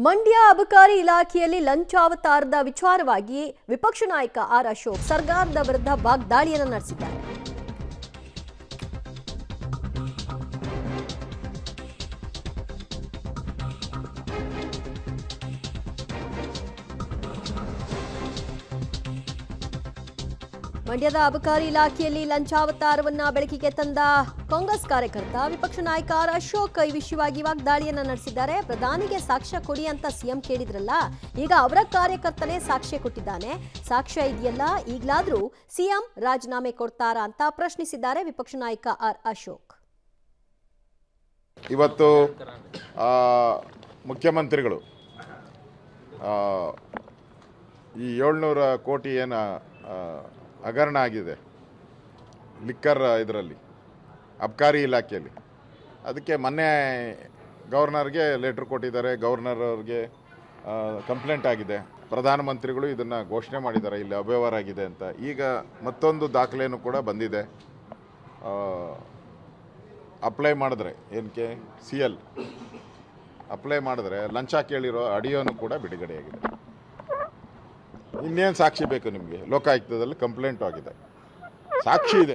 ಮಂಡ್ಯ ಅಬಕಾರಿ ಇಲಾಖೆಯಲ್ಲಿ ಲಂಚಾವತಾರದ ವಿಚಾರವಾಗಿ ವಿಪಕ್ಷ ನಾಯಕ ಆರ್ ಅಶೋಕ್ ಸರ್ಕಾರದ ವಿರುದ್ಧ ವಾಗ್ದಾಳಿಯನ್ನು ನಡೆಸಿದ್ದಾರೆ. ಮಂಡ್ಯದ ಅಬಕಾರಿ ಇಲಾಖೆಯಲ್ಲಿ ಲಂಚಾವತಾರವನ್ನ ಬೆಳಕಿಗೆ ತಂದ ಕಾಂಗ್ರೆಸ್ ಕಾರ್ಯಕರ್ತ ವಿಪಕ್ಷ ನಾಯಕ ಆರ್ ಅಶೋಕ್ ಈ ವಿಷಯವಾಗಿ ವಾಗ್ದಾಳಿಯನ್ನ ನಡೆಸಿದ್ದಾರೆ. ಪ್ರಧಾನಿಗೆ ಸಾಕ್ಷ್ಯ ಕೊಡಿ ಅಂತ ಸಿಎಂ ಕೇಳಿದ್ರಲ್ಲ, ಈಗ ಅವರ ಕಾರ್ಯಕರ್ತನೇ ಸಾಕ್ಷ್ಯ ಕೊಟ್ಟಿದ್ದಾನೆ. ಸಾಕ್ಷ್ಯ ಇದೆಯಲ್ಲ, ಈಗಲಾದ್ರೂ ಸಿಎಂ ರಾಜೀನಾಮೆ ಕೊಡ್ತಾರಾ ಅಂತ ಪ್ರಶ್ನಿಸಿದ್ದಾರೆ ವಿಪಕ್ಷ ನಾಯಕ ಆರ್ ಅಶೋಕ್. ಇವತ್ತು ಮುಖ್ಯಮಂತ್ರಿಗಳು ಈ 700 ಕೋಟಿ ಏನು ಹಗರಣ ಆಗಿದೆ ಲಿಕ್ಕರ್ ಇದರಲ್ಲಿ ಅಬಕಾರಿ ಇಲಾಖೆಯಲ್ಲಿ, ಅದಕ್ಕೆ ಮೊನ್ನೆ ಗವರ್ನರ್ಗೆ ಲೆಟ್ರ್ ಕೊಟ್ಟಿದ್ದಾರೆ. ಗವರ್ನರ್ ಅವ್ರಿಗೆ ಕಂಪ್ಲೇಂಟ್ ಆಗಿದೆ. ಪ್ರಧಾನಮಂತ್ರಿಗಳು ಇದನ್ನು ಘೋಷಣೆ ಮಾಡಿದ್ದಾರೆ, ಇಲ್ಲಿ ಅವ್ಯವಹಾರ ಆಗಿದೆ ಅಂತ. ಈಗ ಮತ್ತೊಂದು ದಾಖಲೆಯೂ ಕೂಡ ಬಂದಿದೆ. ಅಪ್ಲೈ ಮಾಡಿದ್ರೆ ಏನಕ್ಕೆ CL ಅಪ್ಲೈ ಮಾಡಿದ್ರೆ ಲಂಚ ಕೇಳಿರೋ ಆಡಿಯೋನು ಕೂಡ ಬಿಡುಗಡೆಯಾಗಿದೆ. ಇನ್ನೇನು ಸಾಕ್ಷಿ ಬೇಕು ನಿಮಗೆ? ಲೋಕಾಯುಕ್ತದಲ್ಲಿ ಕಂಪ್ಲೇಂಟ್ ಆಗಿದೆ, ಸಾಕ್ಷಿ ಇದೆ.